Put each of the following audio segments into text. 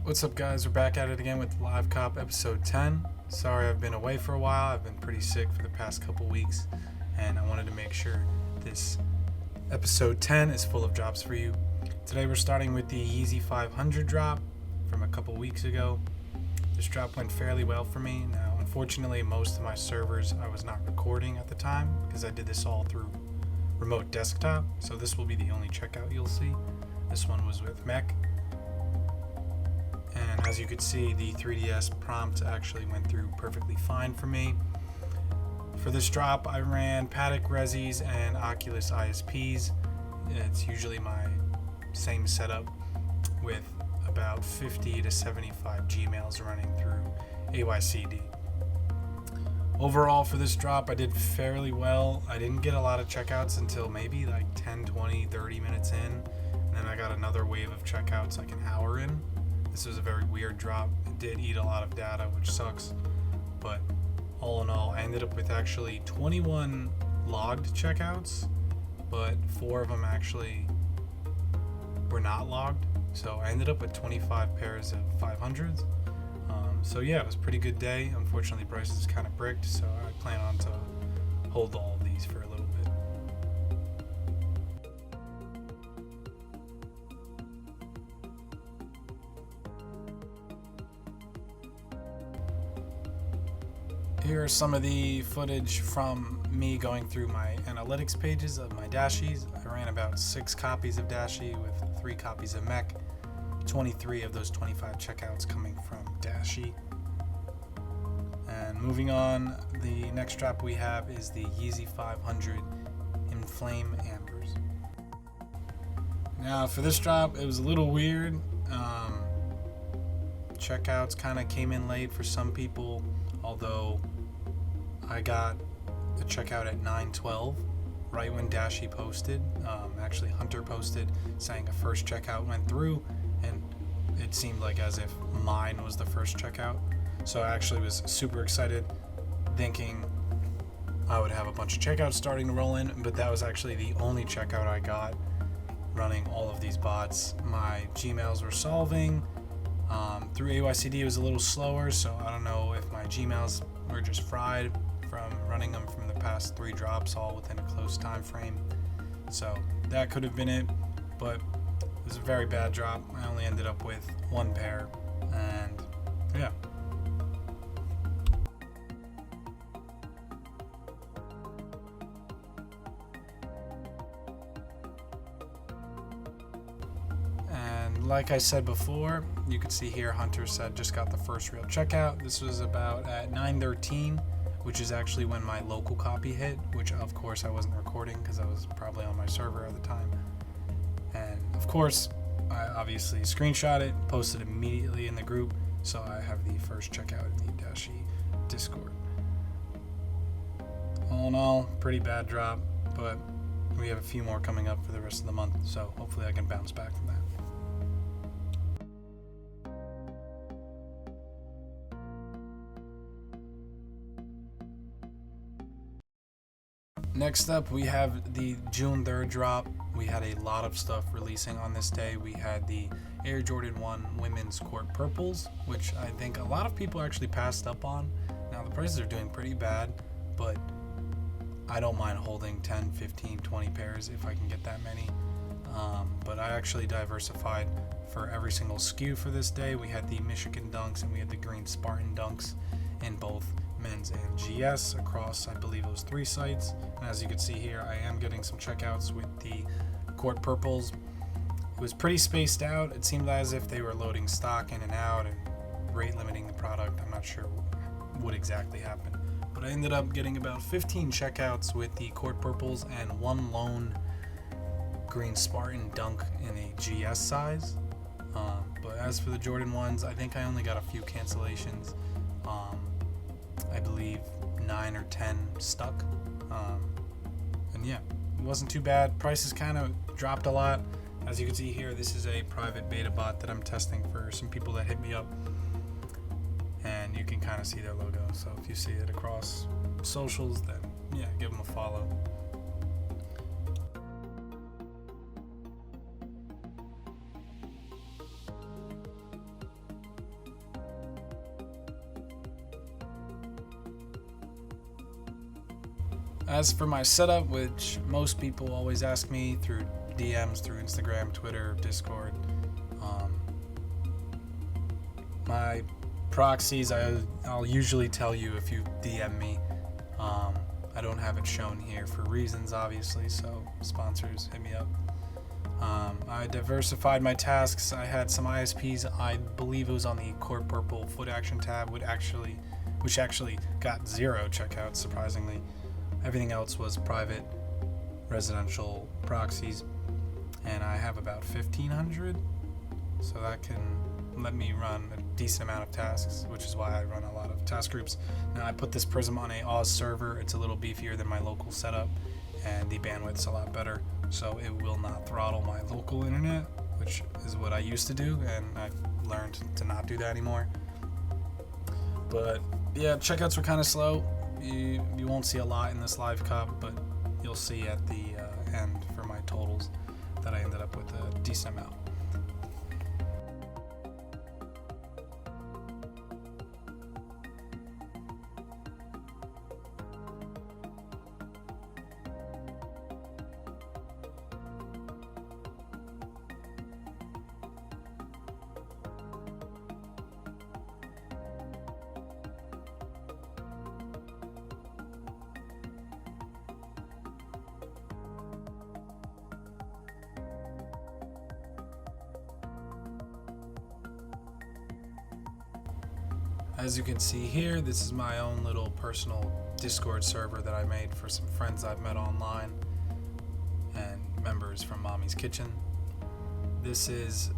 What's up, guys? We're back at it again with Livecop episode 10. Sorry I've been away for a while. I've been pretty sick for the past couple weeks, and I wanted to make sure this episode 10 is full of drops for you. Today we're starting with the Yeezy 500 drop from a couple weeks ago. This drop went fairly well for me. Now, unfortunately, most of my servers I was not recording at the time because I did this all through remote desktop, so this will be the only checkout you'll see. This one was with Mek. And as you could see, the 3DS prompt actually went through perfectly fine for me. For this drop, I ran Paddock Resis and Oculus ISPs. It's usually my same setup with about 50 to 75 Gmails running through AYCD. Overall for this drop, I did fairly well. I didn't get a lot of checkouts until maybe like 10, 20, 30 minutes in. And then I got another wave of checkouts like an hour in. This was a very weird drop. It did eat a lot of data, which sucks. But all in all, I ended up with actually 21 logged checkouts, but 4 of them actually were not logged. So I ended up with 25 pairs of 500s. So yeah, it was a pretty good day. Unfortunately, prices kind of bricked, so I plan on to hold all of these for a little bit. Here are some of the footage from me going through my analytics pages of my Dashes. I ran about 6 copies of Dashe with 3 copies of Mek. 23 of those 25 checkouts coming from Dashe. And moving on, the next drop we have is the Yeezy 500 Inflame Ambers. Now for this drop, it was a little weird. Checkouts kind of came in late for some people, although I got a checkout at 9:12, right when Dashe posted. Actually, Hunter posted saying a first checkout went through, and it seemed like as if mine was the first checkout. So I actually was super excited, thinking I would have a bunch of checkouts starting to roll in, but that was actually the only checkout I got running all of these bots. My Gmails were solving. Through AYCD it was a little slower, so I don't know if my Gmails were just fried from running them from the past 3 drops all within a close time frame. So that could have been it, but it was a very bad drop. I only ended up with 1 pair, and yeah. Like I said before, you can see here Hunter said just got the first real checkout. This was about at 9:13, which is actually when my local copy hit, which of course I wasn't recording because I was probably on my server at the time. And of course, I obviously screenshot it, posted immediately in the group, so I have the first checkout in the Dashe Discord. All in all, pretty bad drop, but we have a few more coming up for the rest of the month, so hopefully I can bounce back from that. Next up, we have the June 3rd drop. We had a lot of stuff releasing on this day. We had the Air Jordan 1 Women's Court Purples, which I think a lot of people actually passed up on. Now, the prices are doing pretty bad, but I don't mind holding 10, 15, 20 pairs if I can get that many. But I actually diversified for every single SKU for this day. We had the Michigan Dunks and we had the Green Spartan Dunks in both men's and GS across, I believe, those 3 sites. And as you can see here, I am getting some checkouts with the Court Purples. It was pretty spaced out. It seemed as if they were loading stock in and out and rate limiting the product. I'm not sure what exactly happened, but I ended up getting about 15 checkouts with the Court Purples and 1 lone Green Spartan Dunk in a GS size. But as for the Jordan 1s, I think I only got a few cancellations. I believe 9 or 10 stuck. And yeah, it wasn't too bad. Prices kind of dropped a lot. As you can see here, this is a private beta bot that I'm testing for some people that hit me up. And you can kind of see their logo. So if you see it across socials, then yeah, give them a follow. As for my setup, which most people always ask me through DMs, through Instagram, Twitter, Discord, my proxies, I'll usually tell you if you DM me. I don't have it shown here for reasons, obviously, so sponsors, hit me up. I diversified my tasks. I had some ISPs. I believe it was on the Core Purple Foot Action tab, which actually got 0 checkouts, surprisingly. Everything else was private, residential proxies, and I have about 1,500, so that can let me run a decent amount of tasks, which is why I run a lot of task groups. Now I put this Prism on a Oz server. It's a little beefier than my local setup, and the bandwidth's a lot better, so it will not throttle my local internet, which is what I used to do, and I've learned to not do that anymore. But yeah, checkouts were kind of slow. You won't see a lot in this Livecop, but you'll see at the end for my totals that I ended up with a decent amount. As you can see here, this is my own little personal Discord server that I made for some friends I've met online and members from Mommy's Kitchen. This is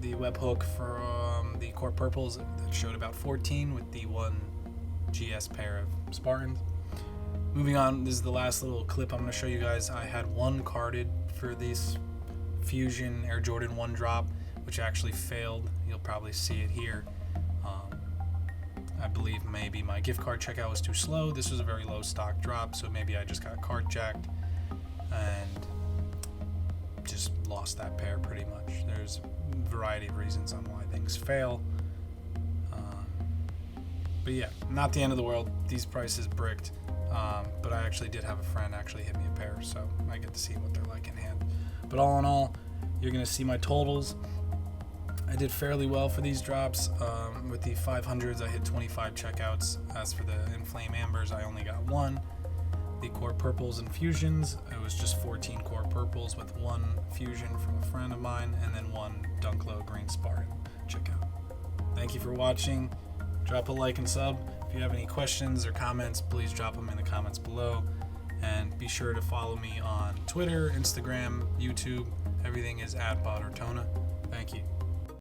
the webhook from the Core Purples that showed about 14 with the 1 GS pair of Spartans. Moving on, this is the last little clip I'm going to show you guys. I had 1 carded for this Fusion Air Jordan 1 drop, which actually failed. You'll probably see it here. I believe maybe my gift card checkout was too slow. This was a very low stock drop, so maybe I just got card jacked and just lost that pair pretty much. There's a variety of reasons on why things fail. But yeah, not the end of the world. These prices bricked, but I actually did have a friend actually hit me a pair, so I get to see what they're like in hand. But all in all, you're going to see my totals. I did fairly well for these drops. With the 500s, I hit 25 checkouts. As for the Inflame Ambers, I only got 1. The Core Purples and Fusions, it was just 14 Core Purples with 1 Fusion from a friend of mine, and then 1 Dunklo Green Spartan checkout. Thank you for watching. Drop a like and sub. If you have any questions or comments, please drop them in the comments below. And be sure to follow me on Twitter, Instagram, YouTube. Everything is @BotOrtona. Thank you.